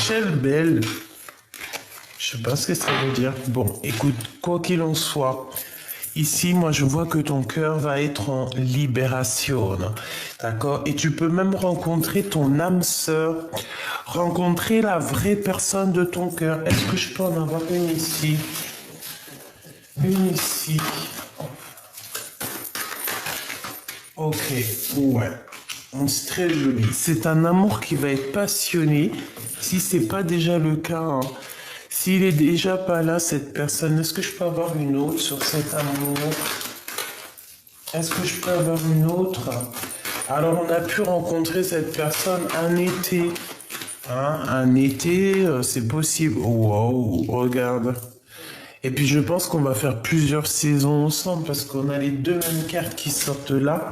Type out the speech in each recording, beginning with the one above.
Michel Bell. Je sais pas ce que ça veut dire. Bon, écoute, quoi qu'il en soit, ici, moi, je vois que ton cœur va être en libération. D'accord? Et tu peux même rencontrer ton âme sœur, rencontrer la vraie personne de ton cœur. Est-ce que je peux en avoir une ici? Une ici. Ok, ouais. C'est très joli. C'est un amour qui va être passionné. Si c'est pas déjà le cas, hein. S'il est déjà pas là, cette personne, est-ce que je peux avoir une autre sur cet amour? Est-ce que je peux avoir une autre? Alors, on a pu rencontrer cette personne un été. Hein, un été, c'est possible. Wow, regarde. Et puis, je pense qu'on va faire plusieurs saisons ensemble parce qu'on a les deux mêmes cartes qui sortent là.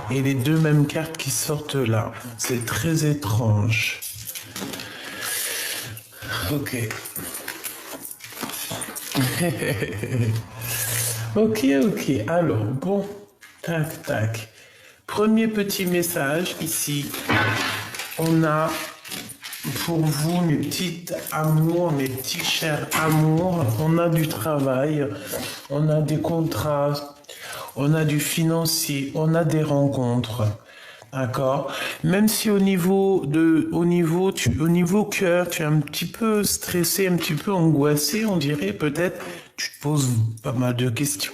Et les deux mêmes cartes qui sortent là. C'est très étrange. Ok. Ok. Alors, bon. Tac. Premier petit message ici. On a pour vous, mes petites amours, mes petits chers amours, on a du travail, on a des contrats, on a du financier, on a des rencontres. D'accord? Même si au niveau cœur, tu es un petit peu stressé, un petit peu angoissé, on dirait peut-être, tu te poses pas mal de questions.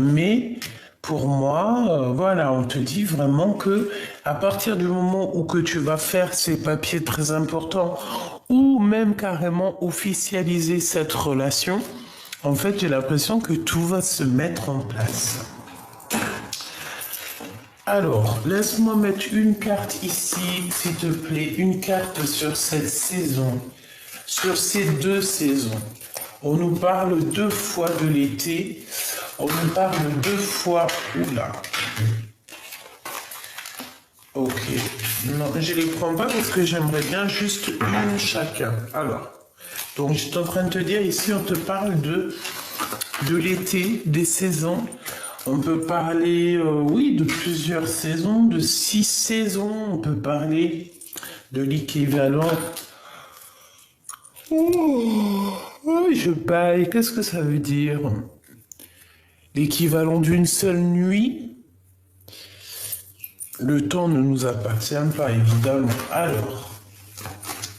Mais pour moi, voilà, on te dit vraiment que à partir du moment où que tu vas faire ces papiers très importants ou même carrément officialiser cette relation, en fait, j'ai l'impression que tout va se mettre en place. Alors, laisse-moi mettre une carte ici, s'il te plaît, une carte sur cette saison, sur ces deux saisons. On nous parle 2 fois de l'été, on nous parle 2 fois, oula. Ok, non, je les prends pas parce que j'aimerais bien juste une chacun. Alors, donc je suis en train de te dire ici, on te parle de l'été, des saisons. On peut parler, oui, de plusieurs saisons, de 6 saisons. On peut parler de l'équivalent. Oh, je baille. Qu'est-ce que ça veut dire? L'équivalent d'une seule nuit. Le temps ne nous appartient pas, évidemment. Alors,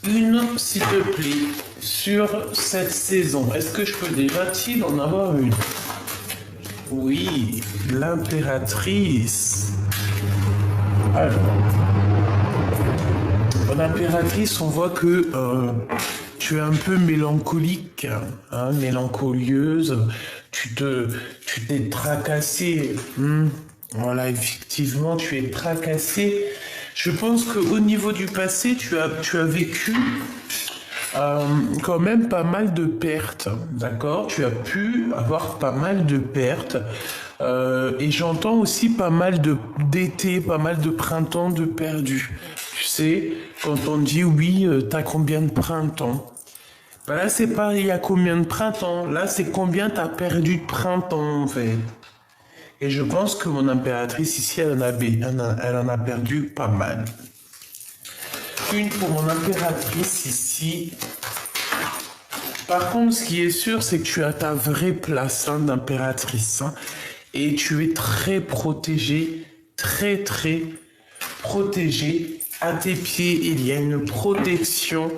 une, s'il te plaît, sur cette saison. Est-ce que je peux déjà-t-il en avoir une? Oui, l'impératrice. Alors, l'impératrice, on voit que tu es un peu mélancolique, hein, mélancolieuse. Tu t'es tracassé. Voilà, effectivement, tu es tracassé. Je pense qu'au niveau du passé, tu as vécu quand même pas mal de pertes, d'accord? Tu as pu avoir pas mal de pertes. Et j'entends aussi pas mal d'été, pas mal de printemps de perdus. Tu sais, quand on dit oui, t'as combien de printemps? Ben là, c'est pas il y a combien de printemps. Là, c'est combien t'as perdu de printemps, en fait. Et je pense que mon impératrice ici, elle en a perdu pas mal. Une pour mon impératrice ici. Par contre, ce qui est sûr, c'est que tu as ta vraie place d'impératrice. Et tu es très protégée, très protégée. À tes pieds, il y a une protection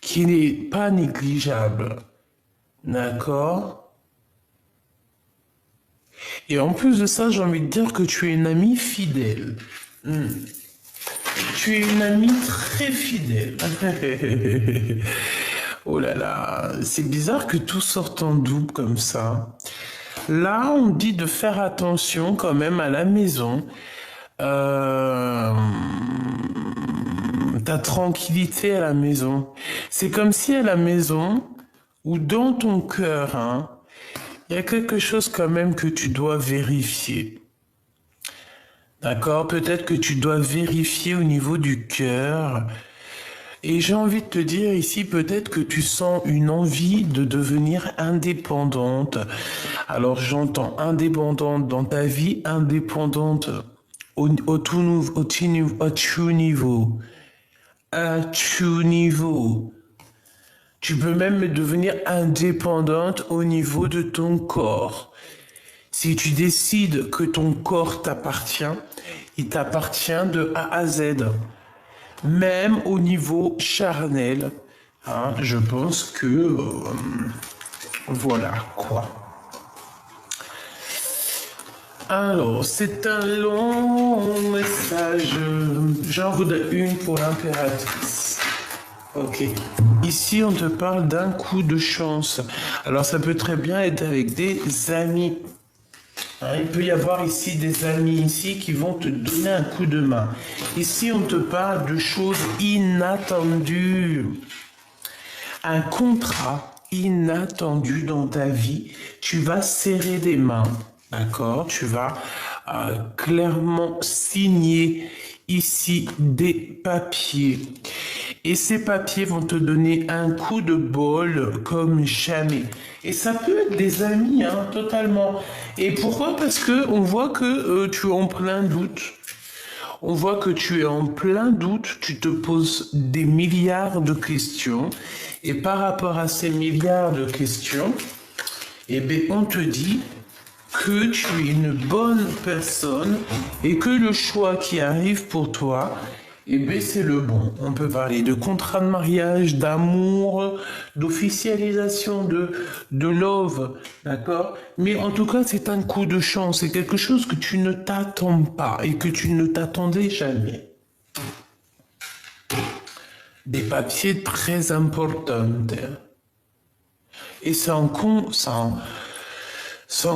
qui n'est pas négligeable. D'accord? Et en plus de ça, j'ai envie de dire que tu es une amie fidèle. Tu es une amie très fidèle. Oh là là, c'est bizarre que tout sorte en double comme ça. Là, on dit de faire attention quand même à la maison. Ta tranquillité à la maison. C'est comme si à la maison, ou dans ton cœur, hein, il y a quelque chose quand même que tu dois vérifier. D'accord? Peut-être que tu dois vérifier au niveau du cœur. Et j'ai envie de te dire ici, peut-être que tu sens une envie de devenir indépendante. Alors j'entends indépendante dans ta vie, indépendante au tout niveau. à tout niveau. Tu peux même devenir indépendante au niveau de ton corps. Si tu décides que ton corps t'appartient, il t'appartient de A à Z. Même au niveau charnel. Hein, je pense que... voilà, quoi. Alors, c'est un long message. J'en voudrais une pour l'impératrice. Ok. Ici, on te parle d'un coup de chance. Alors, ça peut très bien être avec des amis. Hein, il peut y avoir ici des amis ici qui vont te donner un coup de main. Ici, on te parle de choses inattendues. Un contrat inattendu dans ta vie. Tu vas serrer des mains. D'accord? Tu vas clairement signer ici des papiers. Et ces papiers vont te donner un coup de bol comme jamais. Et ça peut être des amis, hein, totalement. Et pourquoi? Parce que on voit que tu es en plein doute. On voit que tu es en plein doute, tu te poses des milliards de questions. Et par rapport à ces milliards de questions, eh bien, on te dit que tu es une bonne personne et que le choix qui arrive pour toi, eh bien, c'est le bon. On peut parler de contrat de mariage, d'amour, d'officialisation, de love, d'accord? Mais en tout cas, c'est un coup de chance. C'est quelque chose que tu ne t'attends pas et que tu ne t'attendais jamais. Des papiers très importants. Et c'est en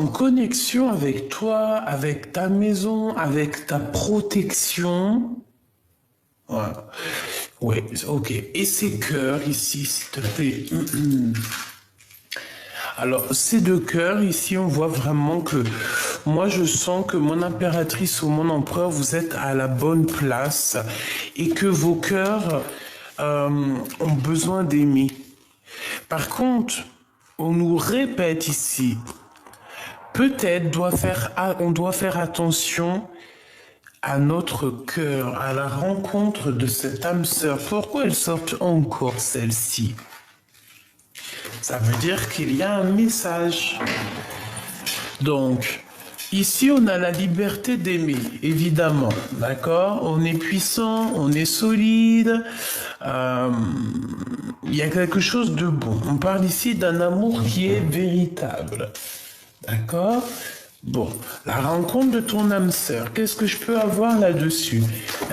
connexion avec toi, avec ta maison, avec ta protection. Voilà. Ouais, ok. Et ces cœurs ici, s'il te plaît. Alors, ces deux cœurs ici, on voit vraiment que moi, je sens que mon impératrice ou mon empereur, vous êtes à la bonne place et que vos cœurs ont besoin d'aimer. Par contre, on nous répète ici, peut-être on doit faire attention à notre cœur, à la rencontre de cette âme sœur. Pourquoi elle sort encore celle-ci? Ça veut dire qu'il y a un message. Donc, ici, on a la liberté d'aimer, évidemment. D'accord? On est puissant, on est solide. Il y a quelque chose de bon. On parle ici d'un amour qui est véritable. D'accord? Bon, la rencontre de ton âme sœur, qu'est-ce que je peux avoir là-dessus?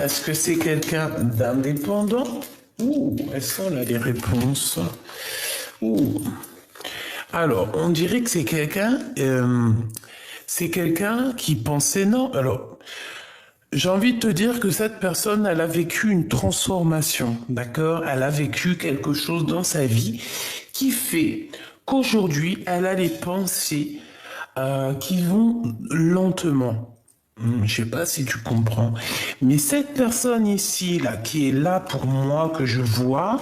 Est-ce que c'est quelqu'un d'indépendant? Ouh, elles sont là les réponses. Ouh. Alors, on dirait que c'est quelqu'un qui pensait non. Alors, j'ai envie de te dire que cette personne, elle a vécu une transformation, d'accord? Elle a vécu quelque chose dans sa vie qui fait qu'aujourd'hui, elle a les pensées qui vont lentement. Je sais pas si tu comprends. Mais cette personne ici, là, qui est là pour moi, que je vois,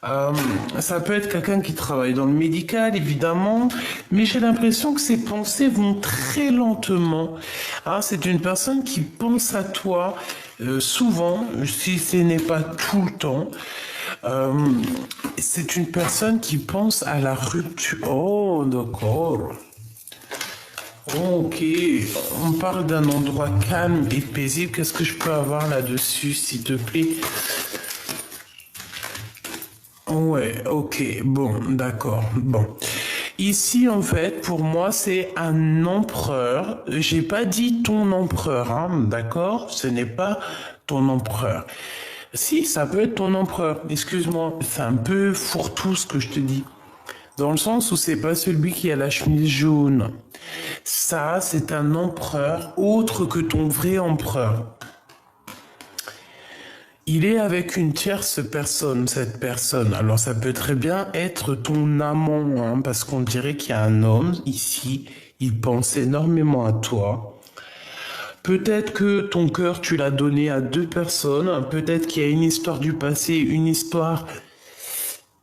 ça peut être quelqu'un qui travaille dans le médical, évidemment, mais j'ai l'impression que ses pensées vont très lentement. Ah, c'est une personne qui pense à toi souvent, si ce n'est pas tout le temps. C'est une personne qui pense à la rupture. Oh, d'accord. Ok, on parle d'un endroit calme et paisible. Qu'est-ce que je peux avoir là-dessus, s'il te plaît? Ouais, ok, bon, d'accord, bon. Ici, en fait, pour moi, c'est un empereur. J'ai pas dit ton empereur, hein, d'accord? Ce n'est pas ton empereur. Si, ça peut être ton empereur. Excuse-moi, c'est un peu fourre-tout ce que je te dis. Dans le sens où c'est pas celui qui a la chemise jaune. Ça, c'est un empereur autre que ton vrai empereur. Il est avec une tierce personne, cette personne. Alors ça peut très bien être ton amant, hein, parce qu'on dirait qu'il y a un homme ici, il pense énormément à toi. Peut-être que ton cœur, tu l'as donné à deux personnes. Peut-être qu'il y a une histoire du passé, une histoire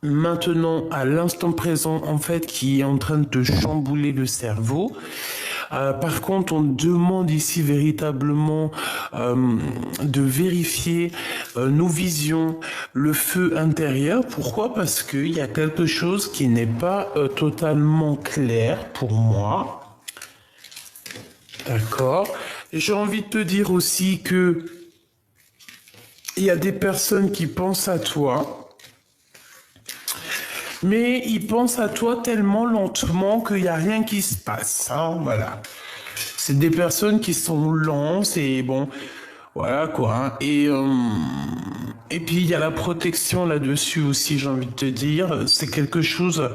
maintenant, à l'instant présent, en fait, qui est en train de te chambouler le cerveau. Par contre, on demande ici véritablement de vérifier nos visions, le feu intérieur. Pourquoi? Parce qu'il y a quelque chose qui n'est pas totalement clair pour moi. D'accord. J'ai envie de te dire aussi que il y a des personnes qui pensent à toi, mais ils pensent à toi tellement lentement qu'il n'y a rien qui se passe. Hein, voilà. C'est des personnes qui sont lentes et bon, voilà quoi. Hein. Et puis il y a la protection là-dessus aussi, j'ai envie de te dire. C'est quelque chose.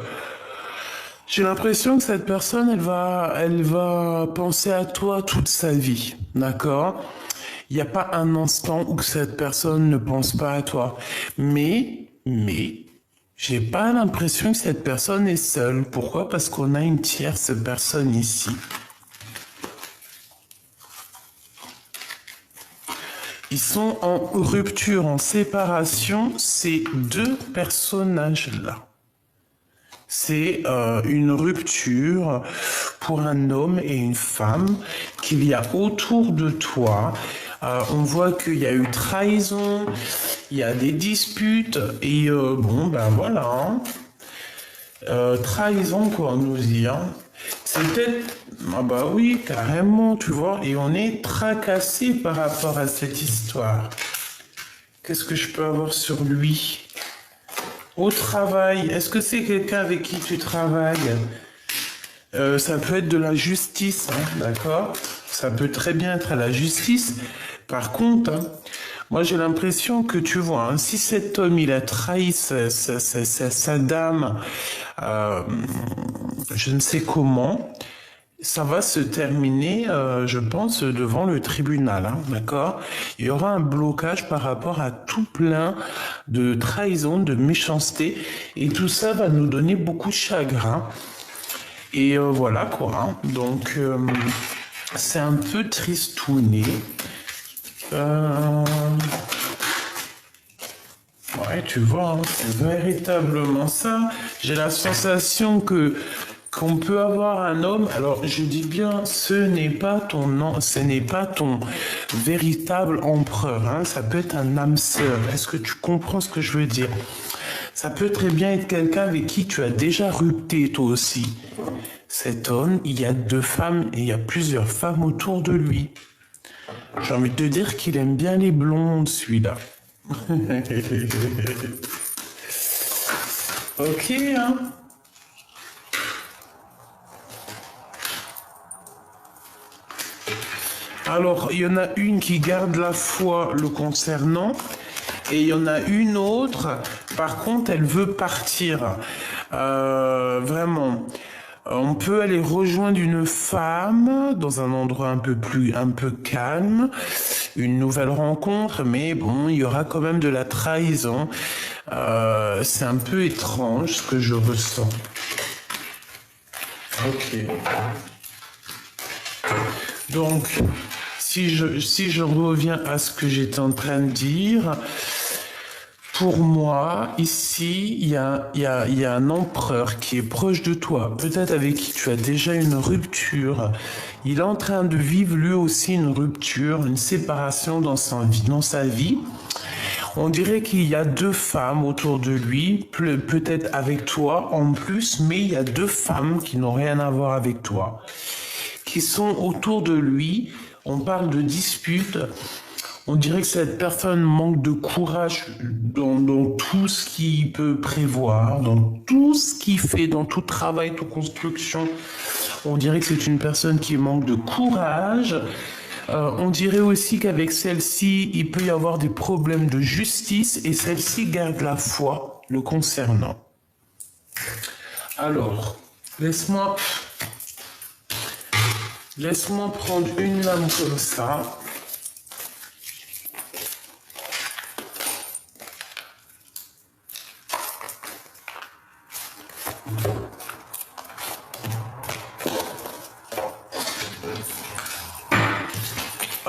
J'ai l'impression que cette personne, elle va penser à toi toute sa vie, d'accord? Il n'y a pas un instant où cette personne ne pense pas à toi. Mais, j'ai pas l'impression que cette personne est seule. Pourquoi? Parce qu'on a une tierce personne ici. Ils sont en rupture, en séparation, ces deux personnages-là. C'est une rupture pour un homme et une femme qu'il y a autour de toi. On voit qu'il y a eu trahison, il y a des disputes et bon ben voilà. Hein. Trahison quoi on nous dit. Hein. C'est peut-être ah bah oui carrément tu vois et on est tracassé par rapport à cette histoire. Qu'est-ce que je peux avoir sur lui? Au travail, est-ce que c'est quelqu'un avec qui tu travailles? Ça peut être de la justice, hein, d'accord? Ça peut très bien être à la justice. Par contre, hein, moi j'ai l'impression que tu vois, hein, si cet homme il a trahi sa dame, je ne sais comment, ça va se terminer, je pense, devant le tribunal, hein, d'accord? Il y aura un blocage par rapport à tout plein de trahison, de méchanceté, et tout ça va nous donner beaucoup de chagrin. Et voilà quoi. Hein. Donc, c'est un peu tristouné. Ouais, tu vois, hein, c'est véritablement ça. J'ai la sensation que qu'on peut avoir un homme. Alors, je dis bien, ce n'est pas ton véritable empereur. Hein, ça peut être un âme sœur. Est-ce que tu comprends ce que je veux dire? Ça peut très bien être quelqu'un avec qui tu as déjà rupté toi aussi. Cet homme, il y a 2 femmes et il y a plusieurs femmes autour de lui. J'ai envie de te dire qu'il aime bien les blondes, celui-là. Ok, hein. Alors, il y en a une qui garde la foi le concernant, et il y en a une autre, par contre, elle veut partir. Vraiment. On peut aller rejoindre une femme dans un endroit un peu calme, une nouvelle rencontre, mais bon, il y aura quand même de la trahison. C'est un peu étrange ce que je ressens. Ok. Donc, si je reviens à ce que j'étais en train de dire, pour moi, ici, il y a un empereur qui est proche de toi, peut-être avec qui tu as déjà une rupture. Il est en train de vivre lui aussi une rupture, une séparation dans sa vie. On dirait qu'il y a 2 femmes autour de lui, peut-être avec toi en plus, mais il y a 2 femmes qui n'ont rien à voir avec toi, qui sont autour de lui. On parle de disputes. On dirait que cette personne manque de courage dans tout ce qu'il peut prévoir, dans tout ce qu'il fait, dans tout travail, toute construction. On dirait que c'est une personne qui manque de courage. On dirait aussi qu'avec celle-ci, il peut y avoir des problèmes de justice et celle-ci garde la foi le concernant. Alors, laisse-moi prendre une lame comme ça.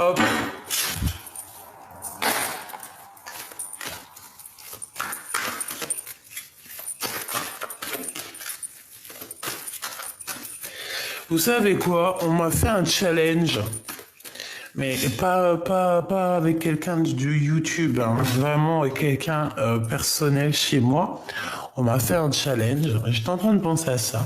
Hop. Vous savez quoi? On m'a fait un challenge. Mais pas avec quelqu'un de YouTube, hein. Vraiment avec quelqu'un personnel chez moi. On m'a fait un challenge. J'étais en train de penser à ça.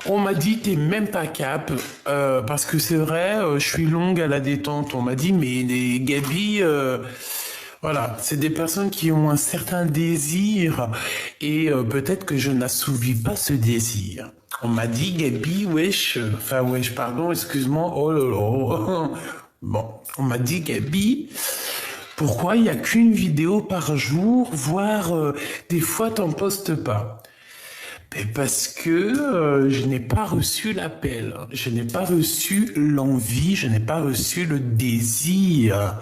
On m'a dit t'es même pas cap parce que c'est vrai, je suis longue à la détente. On m'a dit mais les Gabi, voilà, c'est des personnes qui ont un certain désir et peut-être que je n'assouvis pas ce désir. On m'a dit Gabi, wesh, enfin wesh, pardon, excuse-moi, oh là là. Bon, on m'a dit Gabi. Pourquoi il n'y a qu'une vidéo par jour, voire des fois t'en postes pas? Parce que je n'ai pas reçu l'appel, je n'ai pas reçu l'envie, je n'ai pas reçu le désir.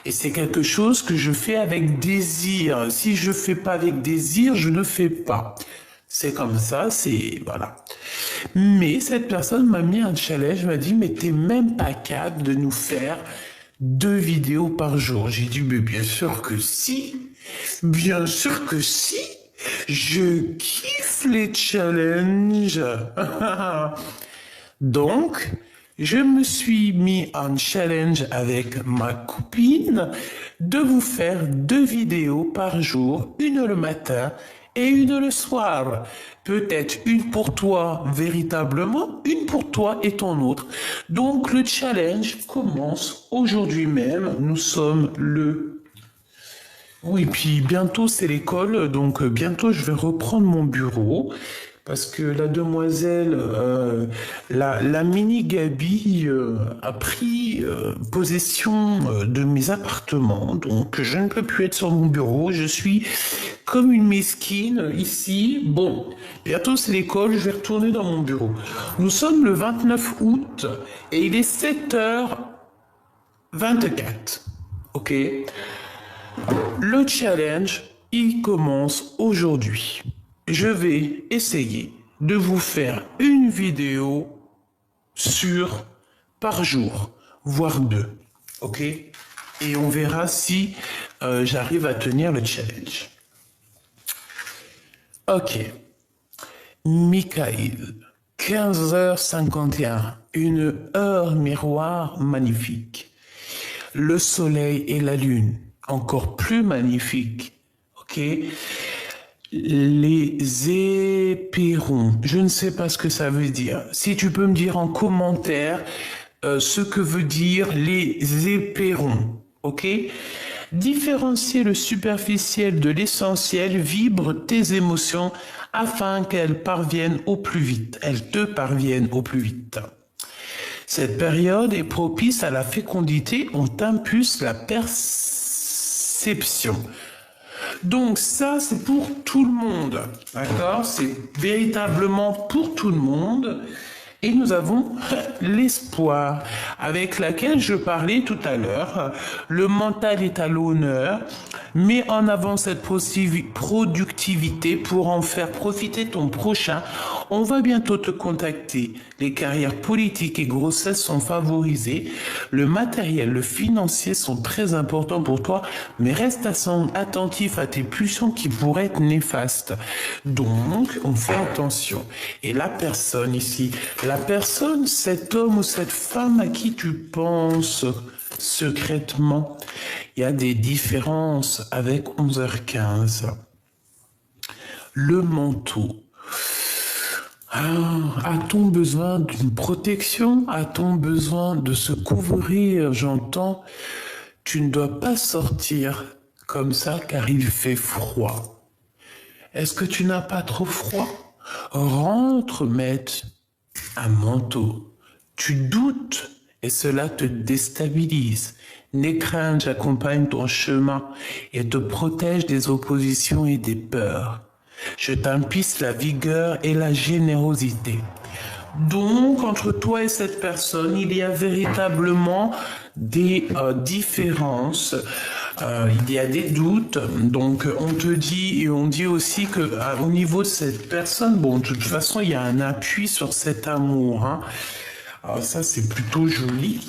Et c'est quelque chose que je fais avec désir. Si je fais pas avec désir, je ne fais pas. C'est comme ça, c'est... Voilà. Mais cette personne m'a mis un challenge, m'a dit, mais t'es même pas capable de nous faire 2 vidéos par jour. J'ai dit, mais bien sûr que si. Bien sûr que si. Je kiffe les challenges. Donc, je me suis mis en challenge avec ma copine de vous faire 2 vidéos par jour, une le matin et une le soir. Peut-être une pour toi véritablement, une pour toi et ton autre. Donc, le challenge commence aujourd'hui même. Nous sommes le... Oui, puis bientôt c'est l'école, donc bientôt je vais reprendre mon bureau parce que la demoiselle, la mini Gabi a pris possession de mes appartements, donc je ne peux plus être sur mon bureau, je suis comme une mesquine ici. Bon, bientôt c'est l'école, je vais retourner dans mon bureau. Nous sommes le 29 août et il est 7h24, ok? Le challenge, il commence aujourd'hui. Je vais essayer de vous faire une vidéo par jour, voire 2. Ok? Et on verra si j'arrive à tenir le challenge. Ok. Michael, 15h51, une heure miroir magnifique. Le soleil et la lune, encore plus magnifique, ok? Les éperons, je ne sais pas ce que ça veut dire. Si tu peux me dire en commentaire ce que veut dire les éperons, ok? Différencier le superficiel de l'essentiel, vibre tes émotions afin qu'elles parviennent au plus vite. Elles te parviennent au plus vite. Cette période est propice à la fécondité, on t'impulse la perception. Donc ça, c'est pour tout le monde, d'accord? C'est véritablement pour tout le monde. Et nous avons l'espoir, avec laquelle je parlais tout à l'heure. Le mental est à l'honneur. Mets en avant cette productivité pour en faire profiter ton prochain. On va bientôt te contacter. Les carrières politiques et grossesses sont favorisées. Le matériel, le financier sont très importants pour toi, mais reste attentif à tes pulsions qui pourraient être néfastes. Donc, on fait attention. Et la personne ici, la personne, cet homme ou cette femme à qui tu penses secrètement, il y a des différences avec 11h15. Le manteau. A-t-on besoin d'une protection? A-t-on besoin de se couvrir? J'entends, tu ne dois pas sortir comme ça car il fait froid. Est-ce que tu n'as pas trop froid? Rentre mettre un manteau. Tu doutes et cela te déstabilise. N'aie crainte, j'accompagne ton chemin et te protège des oppositions et des peurs. Je t'impulse la vigueur et la générosité. Donc, entre toi et cette personne, il y a véritablement des différences. Il y a des doutes. Donc, on te dit, et on dit aussi que au niveau de cette personne, bon, de toute façon, il y a un appui sur cet amour, hein. Alors ça, c'est plutôt joli.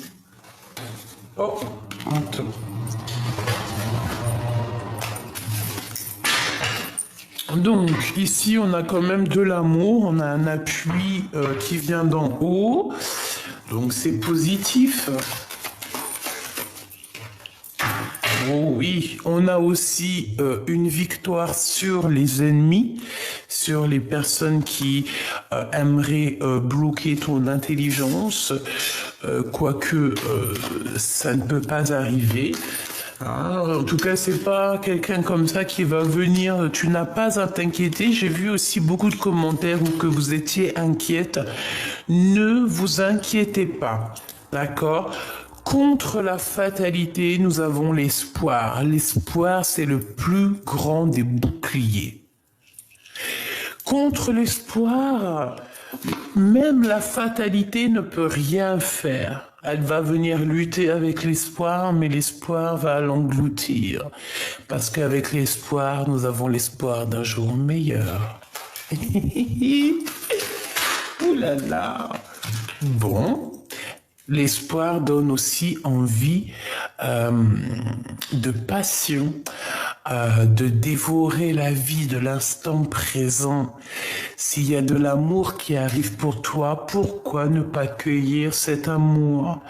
Oh, attends. Donc, ici, on a quand même de l'amour, on a un appui qui vient d'en haut, donc c'est positif. Oh oui, on a aussi une victoire sur les ennemis, sur les personnes qui aimeraient bloquer ton intelligence, quoique ça ne peut pas arriver. En tout cas, c'est pas quelqu'un comme ça qui va venir. Tu n'as pas à t'inquiéter. J'ai vu aussi beaucoup de commentaires où que vous étiez inquiète. Ne vous inquiétez pas, d'accord? Contre la fatalité, nous avons l'espoir. L'espoir, c'est le plus grand des boucliers. Contre l'espoir, même la fatalité ne peut rien faire. Elle va venir lutter avec l'espoir, mais l'espoir va l'engloutir. Parce qu'avec l'espoir, nous avons l'espoir d'un jour meilleur. Ouh là là. Bon. L'espoir donne aussi envie de passion, de dévorer la vie de l'instant présent. S'il y a de l'amour qui arrive pour toi, pourquoi ne pas cueillir cet amour?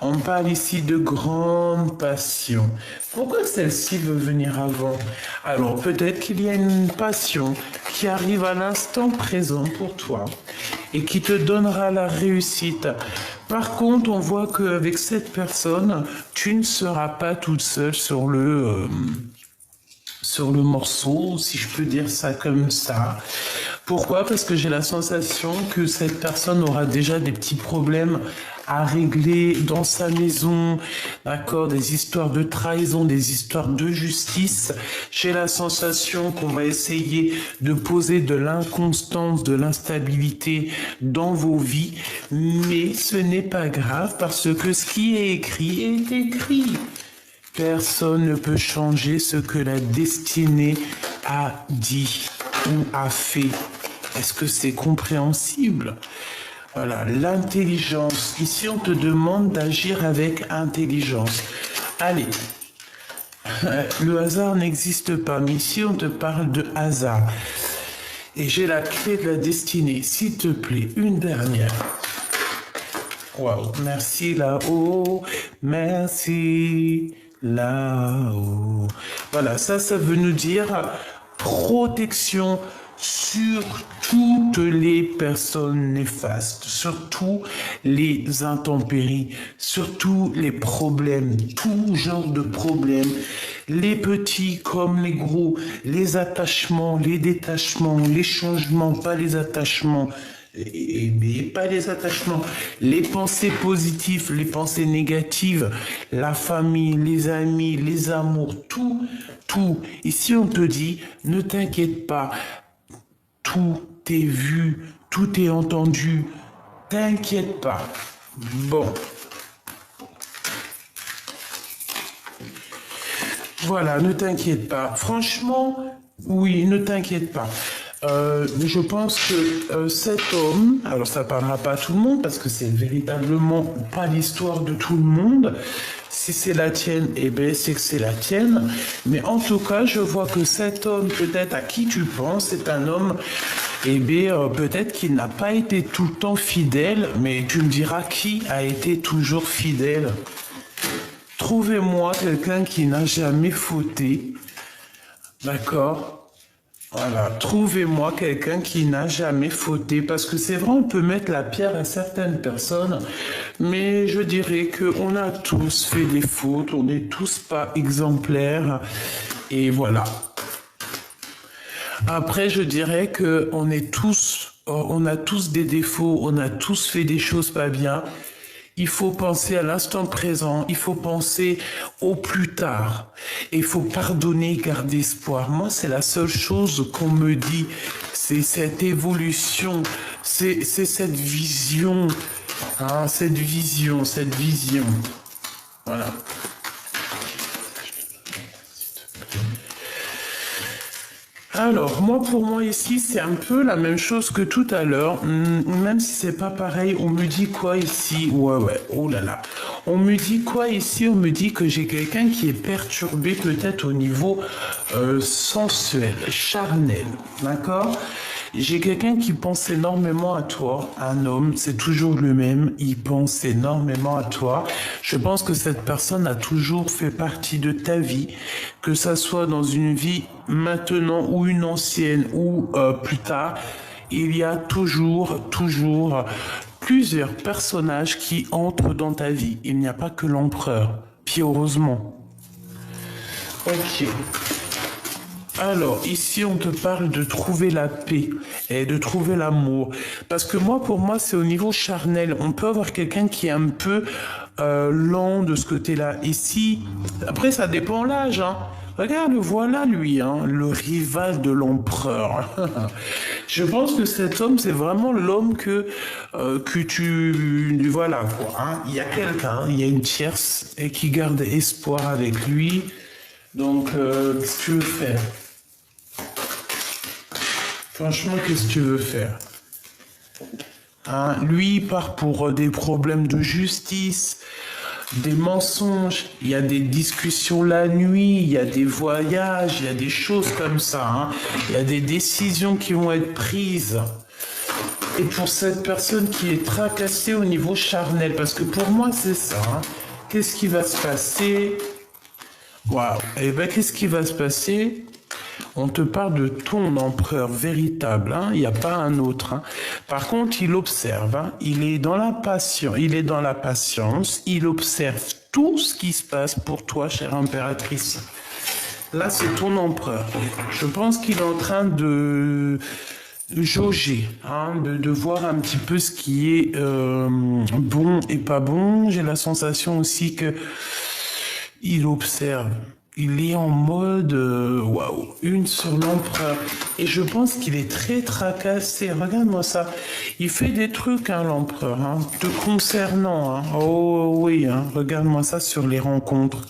On parle ici de grande passion. Pourquoi celle-ci veut venir avant? Alors peut-être qu'il y a une passion qui arrive à l'instant présent pour toi et qui te donnera la réussite. Par contre, on voit qu'avec cette personne, tu ne seras pas toute seule sur le morceau, si je peux dire ça comme ça. Pourquoi? Parce que j'ai la sensation que cette personne aura déjà des petits problèmes à régler dans sa maison, d'accord, des histoires de trahison, des histoires de justice. J'ai la sensation qu'on va essayer de poser de l'inconstance, de l'instabilité dans vos vies, mais ce n'est pas grave parce que ce qui est écrit. Personne ne peut changer ce que la destinée a dit ou a fait. Est-ce que c'est compréhensible? Voilà, l'intelligence. Ici, on te demande d'agir avec intelligence. Allez, le hasard n'existe pas, mais ici, on te parle de hasard. Et j'ai la clé de la destinée. S'il te plaît, une dernière. Waouh, merci là-haut, merci là-haut. Voilà, ça veut nous dire protection sur toutes les personnes néfastes, sur tous les intempéries, sur tous les problèmes, tout genre de problèmes, les petits comme les gros, les attachements, les détachements, les changements, pas les attachements, mais pas les attachements, les pensées positives, les pensées négatives, la famille, les amis, les amours, tout. Ici, on te dit, ne t'inquiète pas, tout est vu, tout est entendu, t'inquiète pas. Bon. Voilà, ne t'inquiète pas. Franchement, oui, ne t'inquiète pas. Je pense que cet homme, alors ça parlera pas à tout le monde parce que c'est véritablement pas l'histoire de tout le monde. Si c'est la tienne, eh bien c'est que c'est la tienne. Mais en tout cas, je vois que cet homme, peut-être à qui tu penses, c'est un homme, eh bien peut-être qu'il n'a pas été tout le temps fidèle, mais tu me diras qui a été toujours fidèle. Trouvez-moi quelqu'un qui n'a jamais fauté, d'accord? Voilà, trouvez-moi quelqu'un qui n'a jamais fauté, parce que c'est vrai, on peut mettre la pierre à certaines personnes, mais je dirais qu'on a tous fait des fautes, on n'est tous pas exemplaires, et voilà. Après, je dirais que on a tous des défauts, on a tous fait des choses pas bien. Il faut penser à l'instant présent, il faut penser au plus tard. Et il faut pardonner, garder espoir. Moi, c'est la seule chose qu'on me dit. C'est cette évolution, c'est cette vision. Hein, cette vision. Voilà. Alors, pour moi ici, c'est un peu la même chose que tout à l'heure, même si c'est pas pareil. On me dit quoi ici? Ouais, oh là là. On me dit quoi ici? On me dit que j'ai quelqu'un qui est perturbé peut-être au niveau sensuel, charnel, d'accord? J'ai quelqu'un qui pense énormément à toi, un homme, c'est toujours le même, il pense énormément à toi. Je pense que cette personne a toujours fait partie de ta vie, que ça soit dans une vie maintenant ou une ancienne ou plus tard. Il y a toujours plusieurs personnages qui entrent dans ta vie. Il n'y a pas que l'empereur, puis heureusement. Ok. Alors, ici, on te parle de trouver la paix et de trouver l'amour. Parce que moi, pour moi, c'est au niveau charnel. On peut avoir quelqu'un qui est un peu lent de ce côté-là. Ici, après, ça dépend l'âge, hein. Regarde, voilà lui, hein, le rival de l'empereur. Je pense que cet homme, c'est vraiment l'homme que tu... Voilà, quoi. Hein. Il y a quelqu'un, il y a une tierce et qui garde espoir avec lui. Donc, qu'est-ce que tu veux faire? Franchement, qu'est-ce que tu veux faire? Hein, lui, il part pour des problèmes de justice, des mensonges, il y a des discussions la nuit, il y a des voyages, il y a des choses comme ça. Hein. Il y a des décisions qui vont être prises. Et pour cette personne qui est tracassée au niveau charnel, parce que pour moi, c'est ça. Hein. Qu'est-ce qui va se passer? Waouh. Eh bien, qu'est-ce qui va se passer? On te parle de ton empereur véritable, hein. Il n'y a pas un autre. Hein. Par contre, il observe, hein. Il est dans la passion, il est dans la patience, il observe tout ce qui se passe pour toi, chère impératrice. Là, c'est ton empereur. Je pense qu'il est en train de jauger, hein, de voir un petit peu ce qui est bon et pas bon. J'ai la sensation aussi que il observe. Il est en mode waouh, une sur l'empereur. Et je pense qu'il est très tracassé. Regarde-moi ça. Il fait des trucs, hein, l'empereur, hein, te concernant. Hein. Oh oui, hein, regarde-moi ça sur les rencontres.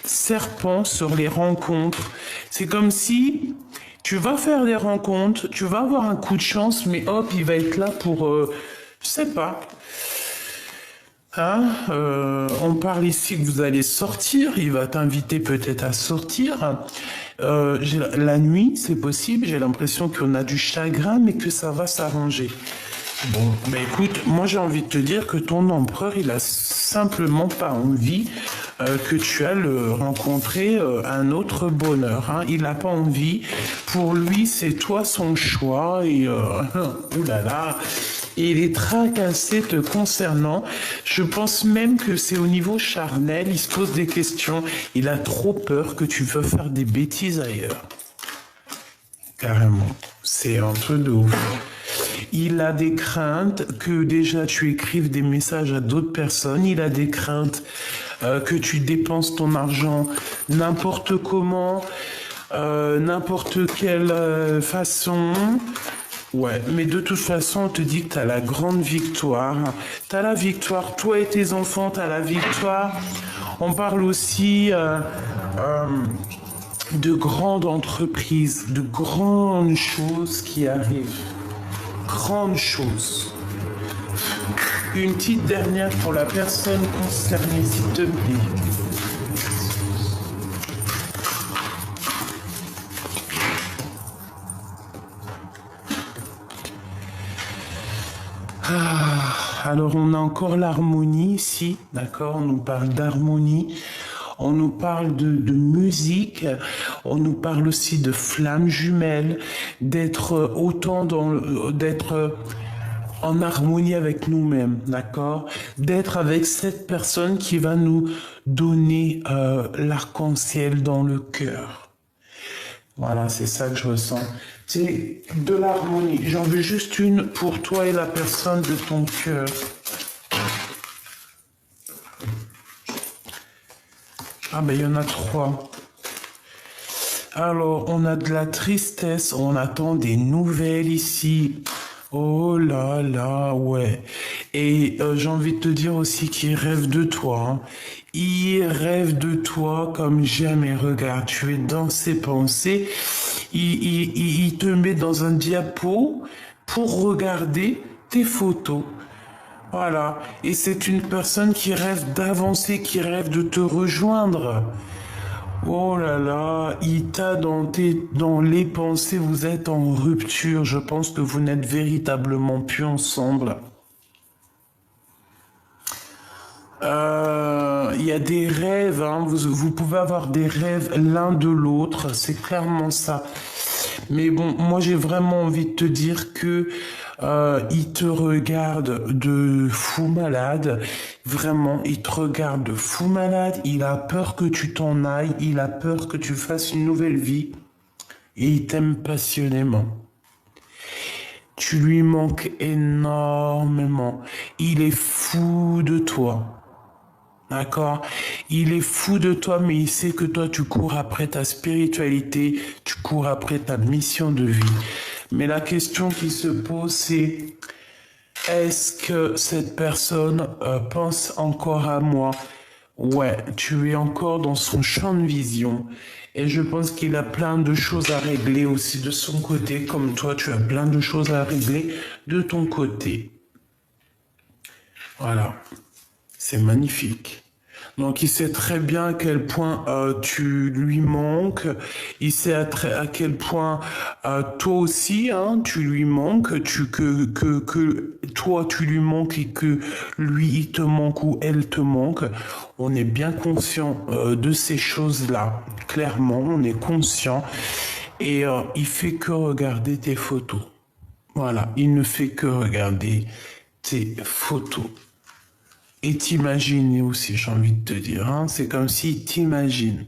Serpent sur les rencontres. C'est comme si tu vas faire des rencontres, tu vas avoir un coup de chance, mais hop, il va être là pour, je sais pas. Hein, on parle ici que vous allez sortir, il va t'inviter peut-être à sortir. La nuit, c'est possible, j'ai l'impression qu'on a du chagrin, mais que ça va s'arranger. Bon, mais écoute, moi j'ai envie de te dire que ton empereur, il a simplement pas envie que tu ailles rencontrer un autre bonheur. Hein. Il n'a pas envie. Pour lui, c'est toi son choix. Et oulala, il est tracassé te concernant. Je pense même que c'est au niveau charnel. Il se pose des questions. Il a trop peur que tu veux faire des bêtises ailleurs. Carrément. C'est un truc de ouf. Il a des craintes que déjà tu écrives des messages à d'autres personnes. Il a des craintes que tu dépenses ton argent n'importe comment, n'importe quelle façon. Ouais, mais de toute façon, on te dit que tu as la grande victoire. Tu as la victoire, toi et tes enfants, tu as la victoire. On parle aussi de grandes entreprises, de grandes choses qui arrivent. Grandes choses. Une petite dernière pour la personne concernée, s'il te plaît. Alors on a encore l'harmonie ici, d'accord? On nous parle d'harmonie, on nous parle de musique, on nous parle aussi de flammes jumelles, d'être d'être en harmonie avec nous-mêmes, d'accord? D'être avec cette personne qui va nous donner l'arc-en-ciel dans le cœur. Voilà, c'est ça que je ressens. C'est de l'harmonie. J'en veux juste une pour toi et la personne de ton cœur. Ah ben, il y en a 3. Alors, on a de la tristesse. On attend des nouvelles ici. Oh là là, ouais. Et j'ai envie de te dire aussi qu'il rêve de toi. Hein. Il rêve de toi comme jamais. Regarde, tu es dans ses pensées. Il te met dans un diapo pour regarder tes photos. Voilà. Et c'est une personne qui rêve d'avancer, qui rêve de te rejoindre. Oh là là, il t'a dans les pensées, vous êtes en rupture. Je pense que vous n'êtes véritablement plus ensemble. Il y a des rêves, hein, vous pouvez avoir des rêves l'un de l'autre, c'est clairement ça. Mais bon, moi j'ai vraiment envie de te dire que il te regarde de fou malade, vraiment, il te regarde de fou malade, il a peur que tu t'en ailles, il a peur que tu fasses une nouvelle vie, et il t'aime passionnément. Tu lui manques énormément, il est fou de toi. D'accord? Il est fou de toi, mais il sait que toi, tu cours après ta spiritualité, tu cours après ta mission de vie. Mais la question qui se pose, c'est est-ce que cette personne pense encore à moi? Ouais, tu es encore dans son champ de vision. Et je pense qu'il a plein de choses à régler aussi de son côté, comme toi, tu as plein de choses à régler de ton côté. Voilà. C'est magnifique. Donc il sait très bien à quel point tu lui manques. Il sait à quel point toi aussi hein, tu lui manques, que toi tu lui manques et que lui il te manque ou elle te manque. On est bien conscient de ces choses-là. Clairement, on est conscient. Et il fait que regarder tes photos. Voilà, il ne fait que regarder tes photos. Et t'imaginer aussi, j'ai envie de te dire, hein, c'est comme si t'imagines.